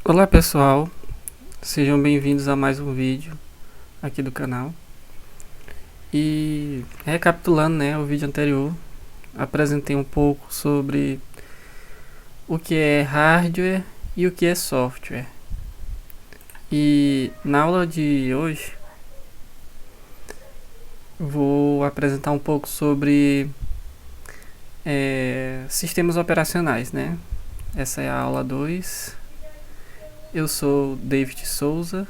Olá pessoal, sejam bem-vindos a mais um vídeo aqui do canal. E recapitulando, o vídeo anterior, apresentei um pouco sobre o que é hardware e o que é software. E na aula de hoje vou apresentar um pouco sobre sistemas operacionais, né? Essa é a aula 2. Eu sou David Souza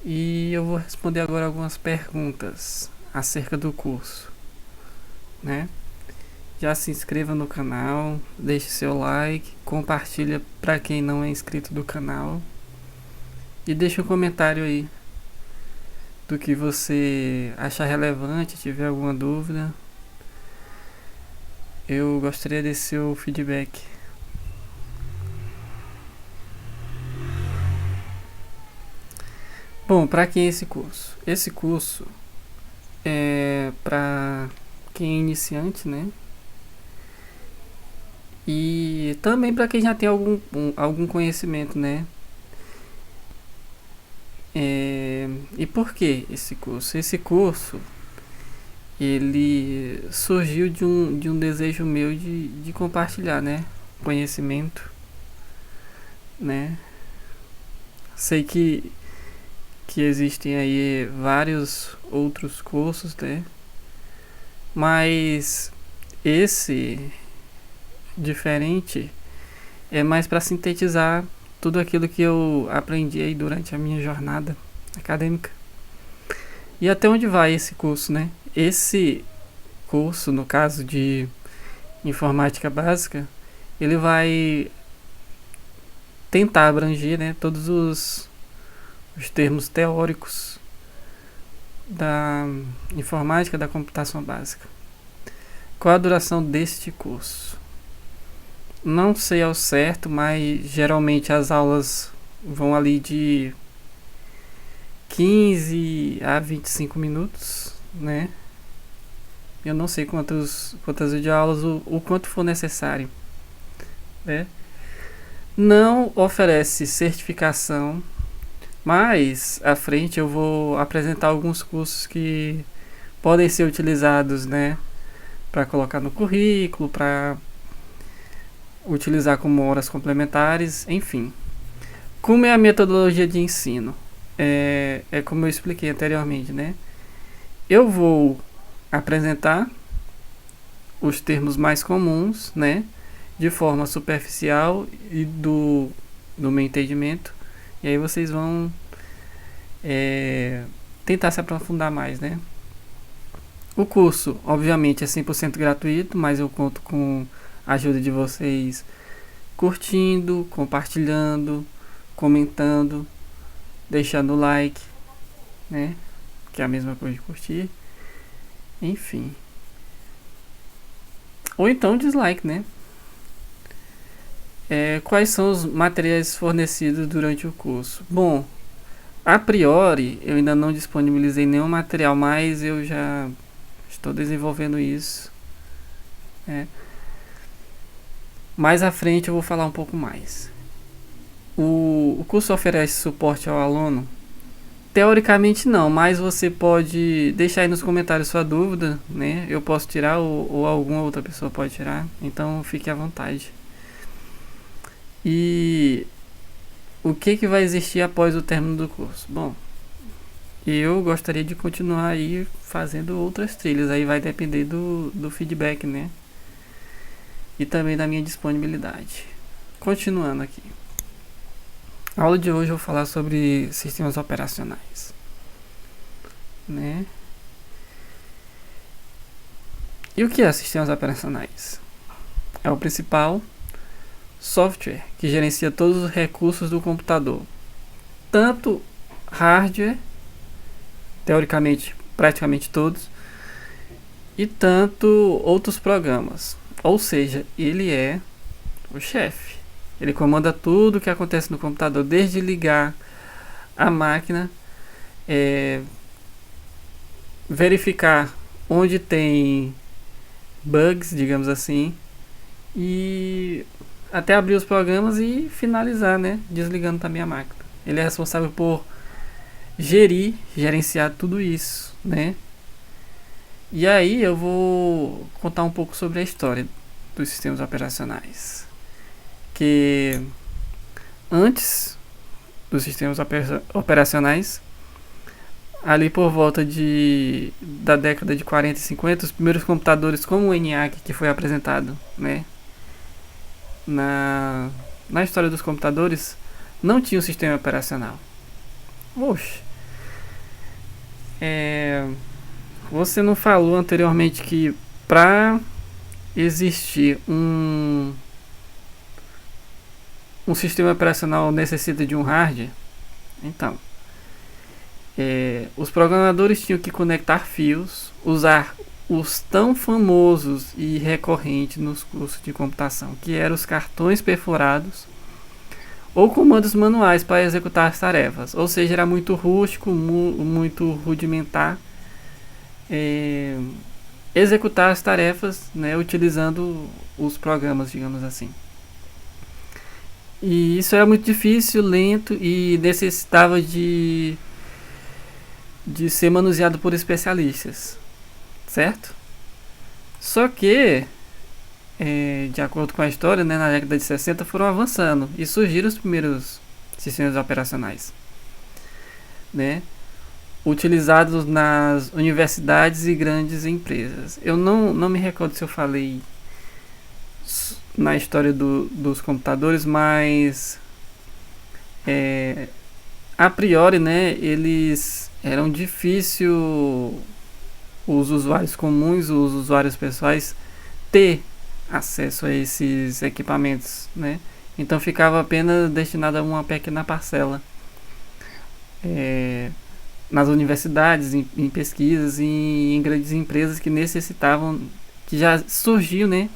e eu vou responder agora algumas perguntas acerca do curso, né? Já se inscreva no canal, deixe seu like, compartilha para quem não é inscrito do canal e deixe um comentário aí do que você achar relevante, tiver alguma dúvida. Eu gostaria de seu feedback. Bom, para quem é esse curso? Esse curso é para quem é iniciante, né? E também para quem já tem algum conhecimento, né? E por que esse curso? Esse curso ele surgiu de um desejo meu de compartilhar, né? Conhecimento, né? Sei que existem aí vários outros cursos, né? Mas esse diferente é mais para sintetizar tudo aquilo que eu aprendi aí durante a minha jornada acadêmica. E até onde vai esse curso, né? Esse curso, no caso de informática básica, ele vai tentar abranger, né, todos os termos teóricos da informática, da computação básica. Qual a duração deste curso? Não sei ao certo, mas geralmente as aulas vão ali de 15 a 25 minutos, né? Eu não sei quantas videoaulas, o quanto for necessário, né? Não oferece certificação, mas à frente eu vou apresentar alguns cursos que podem ser utilizados, né, para colocar no currículo, para utilizar como horas complementares, enfim. Como é a metodologia de ensino? É como eu expliquei anteriormente, né? Eu vou apresentar os termos mais comuns, né, de forma superficial e do meu entendimento. E aí vocês vão tentar se aprofundar mais, né? O curso, obviamente, é 100% gratuito, mas eu conto com a ajuda de vocês curtindo, compartilhando, comentando, deixando o like, né? Que é a mesma coisa de curtir. Enfim. Ou então dislike, né? Quais são os materiais fornecidos durante o curso? Bom, a priori eu ainda não disponibilizei nenhum material, mas eu já estou desenvolvendo isso. Mais à frente eu vou falar um pouco mais. O curso oferece suporte ao aluno? Teoricamente não, mas você pode deixar aí nos comentários sua dúvida, né? Eu posso tirar ou alguma outra pessoa pode tirar, então fique à vontade. E o que vai existir após o término do curso? Bom, eu gostaria de continuar aí fazendo outras trilhas, aí vai depender do feedback, né? E também da minha disponibilidade. Continuando aqui. A aula de hoje eu vou falar sobre sistemas operacionais, né? E o que é sistemas operacionais? É o principal software que gerencia todos os recursos do computador, tanto hardware, teoricamente praticamente todos, e tanto outros programas. Ou seja, ele é o chefe. Ele comanda tudo que acontece no computador, desde ligar a máquina, verificar onde tem bugs, digamos assim, e até abrir os programas e finalizar, né? Desligando também a máquina. Ele é responsável por gerenciar tudo isso, né? E aí eu vou contar um pouco sobre a história dos sistemas operacionais. Que antes dos sistemas operacionais, ali por volta da década de 40 e 50, os primeiros computadores como o ENIAC, que foi apresentado, né, na história dos computadores, não tinha um sistema operacional. Oxe, você não falou anteriormente que para existir um sistema operacional necessita de um hardware? Então, os programadores tinham que conectar fios, usar os tão famosos e recorrentes nos cursos de computação, que eram os cartões perfurados ou comandos manuais para executar as tarefas. Ou seja, era muito rústico, muito rudimentar executar as tarefas, né, utilizando os programas, digamos assim. E isso era muito difícil, lento e necessitava de ser manuseado por especialistas, certo? Só que, de acordo com a história, né, na década de 60 foram avançando e surgiram os primeiros sistemas operacionais, né, utilizados nas universidades e grandes empresas. Eu não me recordo se eu falei na história dos computadores, mas a priori, né, eles eram difícil os usuários comuns, os usuários pessoais ter acesso a esses equipamentos, né? Então ficava apenas destinado a uma pequena parcela nas universidades, em pesquisas e em grandes empresas que necessitavam, que já surgiu, né,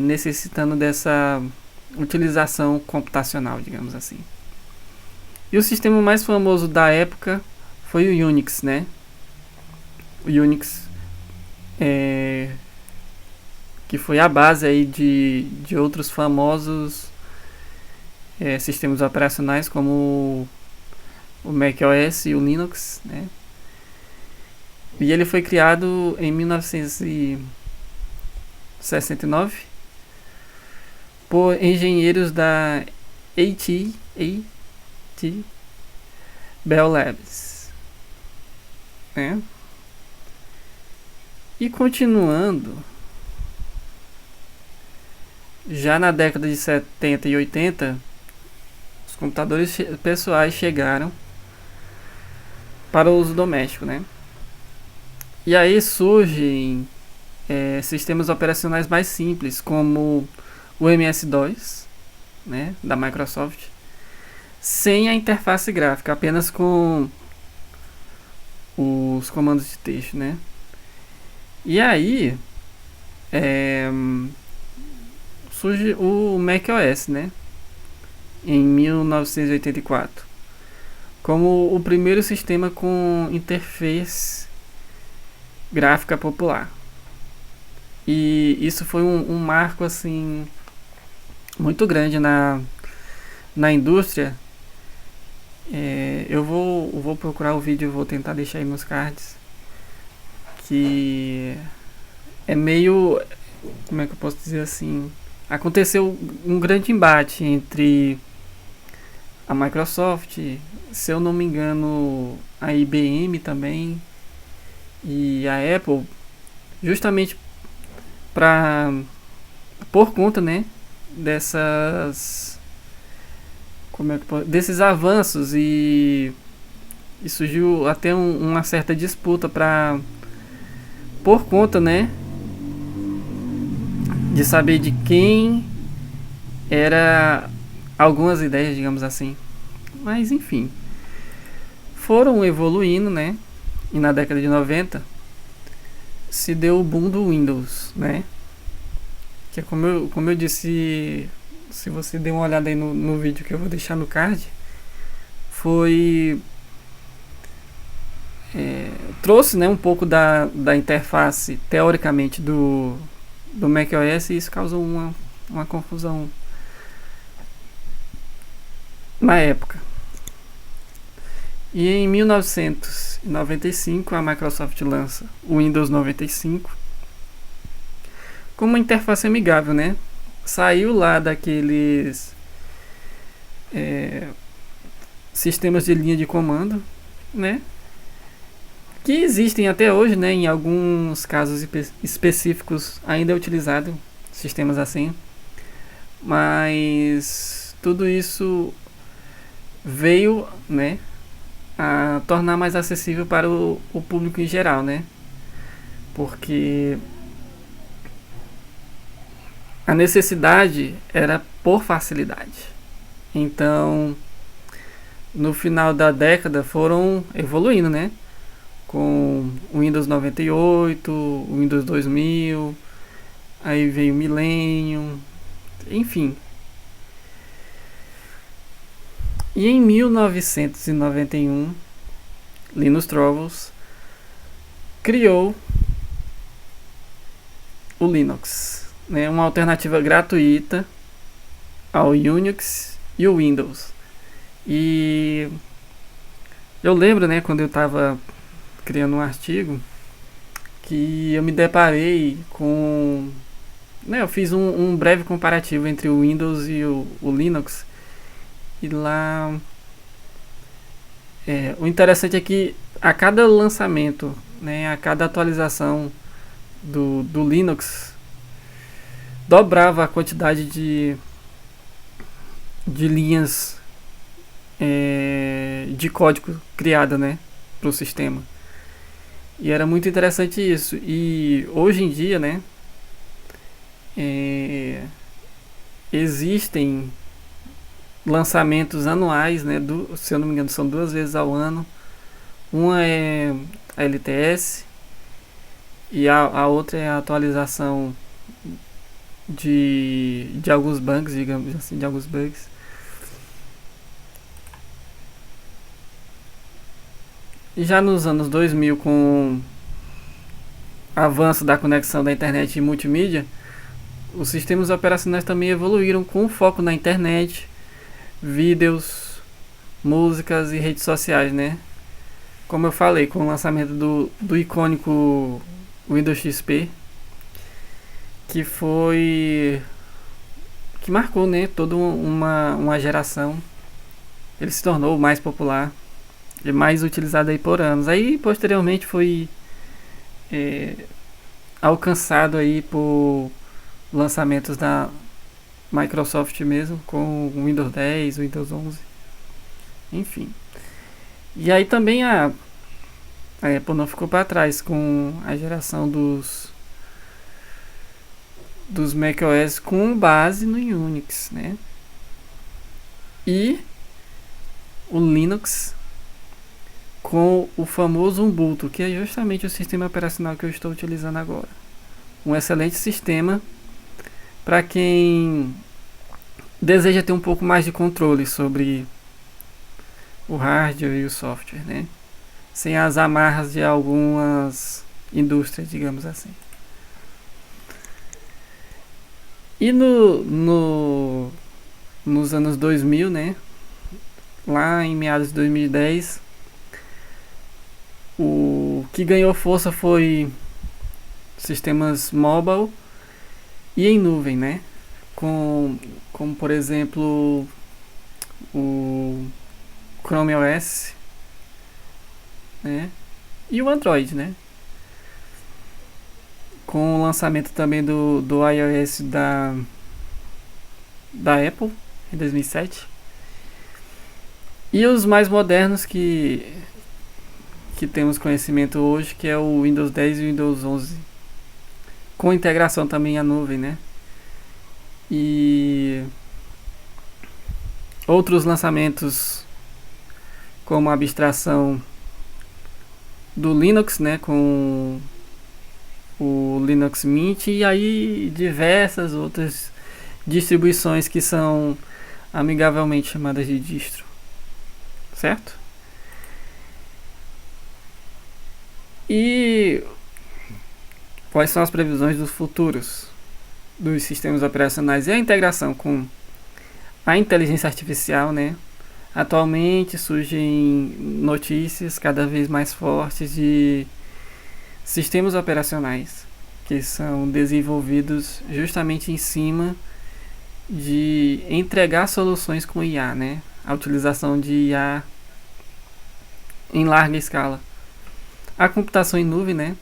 necessitando dessa utilização computacional, digamos assim. E o sistema mais famoso da época foi o Unix, né? O Unix, que foi a base aí de outros famosos sistemas operacionais como o macOS e o Linux, né? E ele foi criado em 1969 por engenheiros da AT&T Bell Labs, né? E continuando, já na década de 70 e 80, os computadores pessoais chegaram para o uso doméstico, né? E aí surgem sistemas operacionais mais simples, como o MS-DOS, né, da Microsoft, sem a interface gráfica, apenas com os comandos de texto, né? E aí surge o macOS, né, em 1984, como o primeiro sistema com interface gráfica popular. E isso foi um marco assim muito grande na indústria. Eu vou procurar o vídeo, vou tentar deixar aí nos cards, que é meio, como é que eu posso dizer assim, aconteceu um grande embate entre a Microsoft, se eu não me engano, a IBM também e a Apple, justamente por conta, né, desses avanços, e surgiu até uma certa disputa por conta, né, de saber de quem era algumas ideias, digamos assim. Mas enfim, foram evoluindo, né, e na década de 90 se deu o boom do Windows, né? Que é como eu disse, se você der uma olhada aí no vídeo que eu vou deixar no card, trouxe, né, um pouco da interface, teoricamente, do macOS, e isso causou uma confusão na época. E em 1995 a Microsoft lança o Windows 95 com uma interface amigável, né? Saiu lá daqueles sistemas de linha de comando, né? Que existem até hoje, né? Em alguns casos específicos ainda é utilizado sistemas assim, mas tudo isso veio, né, a tornar mais acessível para o público em geral, né? Porque a necessidade era por facilidade. Então, no final da década foram evoluindo, né? Com o Windows 98, o Windows 2000, aí veio o Millennium, enfim. E em 1991, Linus Torvalds criou o Linux, né? Uma alternativa gratuita ao Unix e o Windows. E eu lembro, né, quando eu estava criando um artigo, que eu me deparei com... né, eu fiz um breve comparativo entre o Windows e o Linux. E lá... o interessante é que a cada lançamento, né, a cada atualização do Linux, dobrava a quantidade de linhas de código criada, né, para o sistema. E era muito interessante isso. E hoje em dia, né, existem lançamentos anuais, né, se eu não me engano são 2 vezes ao ano. Uma é a LTS e a outra é a atualização de alguns bugs, digamos assim, de alguns bugs. E já nos anos 2000, com o avanço da conexão da internet e multimídia, os sistemas operacionais também evoluíram com foco na internet, vídeos, músicas e redes sociais, né? Como eu falei, com o lançamento do icônico Windows XP, que marcou, né, toda uma geração. Ele se tornou o mais popular e mais utilizado aí por anos. Aí posteriormente foi alcançado aí por lançamentos da Microsoft mesmo, com o Windows 10, Windows 11, enfim. E aí também a Apple não ficou para trás com a geração dos macOS com base no Unix, né? E o Linux com o famoso Ubuntu, que é justamente o sistema operacional que eu estou utilizando agora. Um excelente sistema para quem deseja ter um pouco mais de controle sobre o hardware e o software, né? Sem as amarras de algumas indústrias, digamos assim. E nos anos 2000, né? Lá em meados de 2010, o que ganhou força foi sistemas mobile e em nuvem, né? Como por exemplo o Chrome OS, né? E o Android, né? Com o lançamento também do iOS da Apple em 2007. E os mais modernos que temos conhecimento hoje, que é o Windows 10 e o Windows 11, com integração também à nuvem, né? E outros lançamentos como a abstração do Linux, né, com o Linux Mint, e aí diversas outras distribuições que são amigavelmente chamadas de distro, certo? E quais são as previsões dos futuros? dos sistemas operacionais e a integração com a inteligência artificial, né? Atualmente surgem notícias cada vez mais fortes de sistemas operacionais que são desenvolvidos justamente em cima de entregar soluções com IA, né? A utilização de IA em larga escala. A computação em nuvem, né?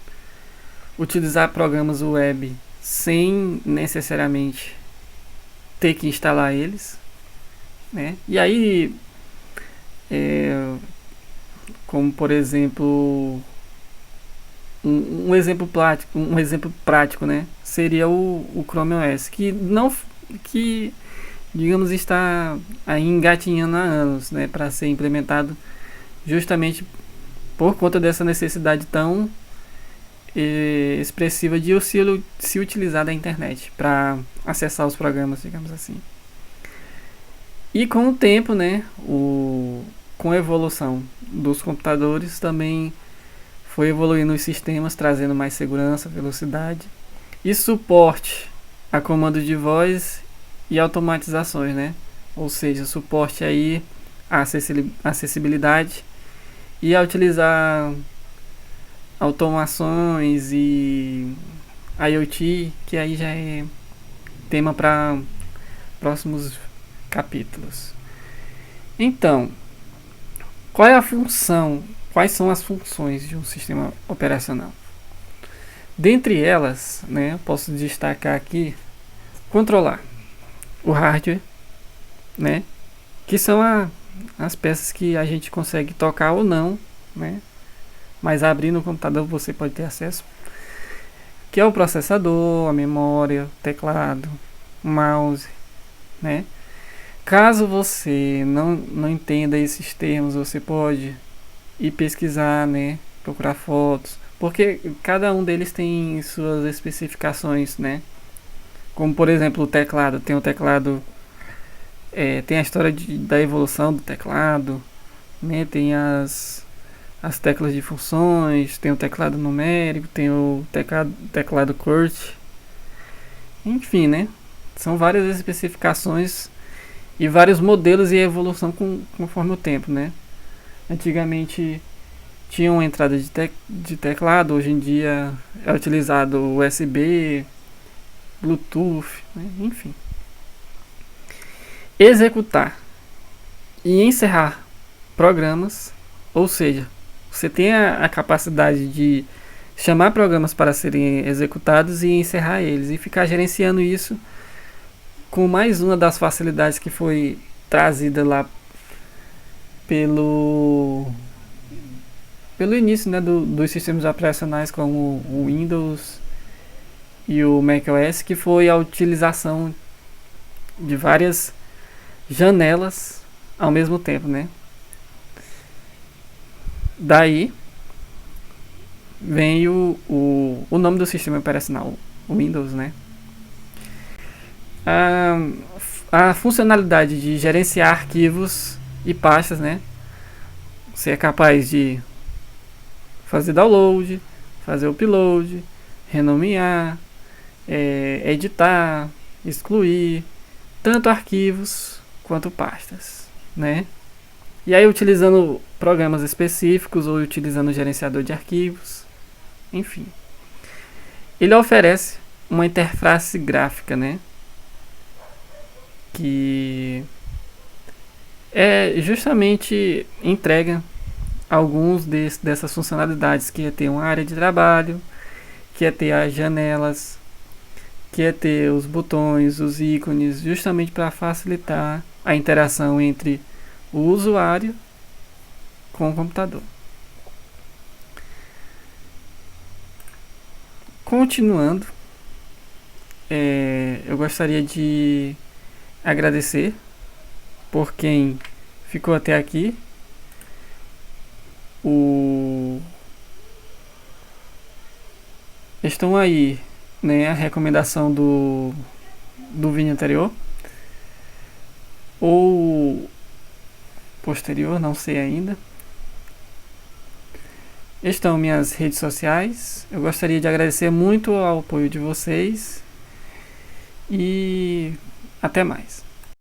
Utilizar programas web sem necessariamente ter que instalar eles, né? E aí, como por exemplo, um exemplo prático, né? Seria o Chrome OS, que digamos está aí engatinhando há anos, né? Para ser implementado justamente por conta dessa necessidade tão expressiva de se utilizar da internet para acessar os programas, digamos assim. E com o tempo, né, com a evolução dos computadores, também foi evoluindo os sistemas, trazendo mais segurança, velocidade e suporte a comandos de voz e automatizações, né? Ou seja, suporte aí a acessibilidade e a utilizar automações e IoT, que aí já é tema para próximos capítulos. Então, qual é a função? Quais são as funções de um sistema operacional? Dentre elas, né, posso destacar aqui controlar o hardware, né, que são as peças que a gente consegue tocar ou não, né, mas abrindo o computador você pode ter acesso, que é o processador, a memória, o teclado, o mouse, né. Caso você não entenda esses termos, você pode ir pesquisar, né, procurar fotos, porque cada um deles tem suas especificações, né. Como por exemplo o teclado, tem o teclado, tem a história da evolução do teclado, né, tem as teclas de funções, tem o teclado numérico, tem o teclado QWERTY, enfim, né, são várias especificações e vários modelos e evolução conforme o tempo, né. Antigamente tinha uma entrada de teclado, hoje em dia é utilizado USB, Bluetooth, né? Enfim. Executar e encerrar programas, ou seja, você tem a capacidade de chamar programas para serem executados e encerrar eles, e ficar gerenciando isso com mais uma das facilidades que foi trazida lá pelo início, né, dos sistemas operacionais como o Windows e o macOS, que foi a utilização de várias janelas ao mesmo tempo, né? Daí vem o nome do sistema operacional, o Windows, né? A funcionalidade de gerenciar arquivos e pastas, né? Você é capaz de fazer download, fazer upload, renomear, editar, excluir, tanto arquivos quanto pastas, né? E aí utilizando programas específicos ou utilizando o gerenciador de arquivos, enfim. Ele oferece uma interface gráfica, né? Que justamente entrega alguns dessas funcionalidades, que é ter uma área de trabalho, que é ter as janelas, que é ter os botões, os ícones, justamente para facilitar a interação entre o usuário com o computador. Continuando, eu gostaria de agradecer por quem ficou até aqui. Estão aí, né, a recomendação do vídeo anterior ou posterior, não sei ainda. Estão minhas redes sociais. Eu gostaria de agradecer muito ao apoio de vocês e até mais.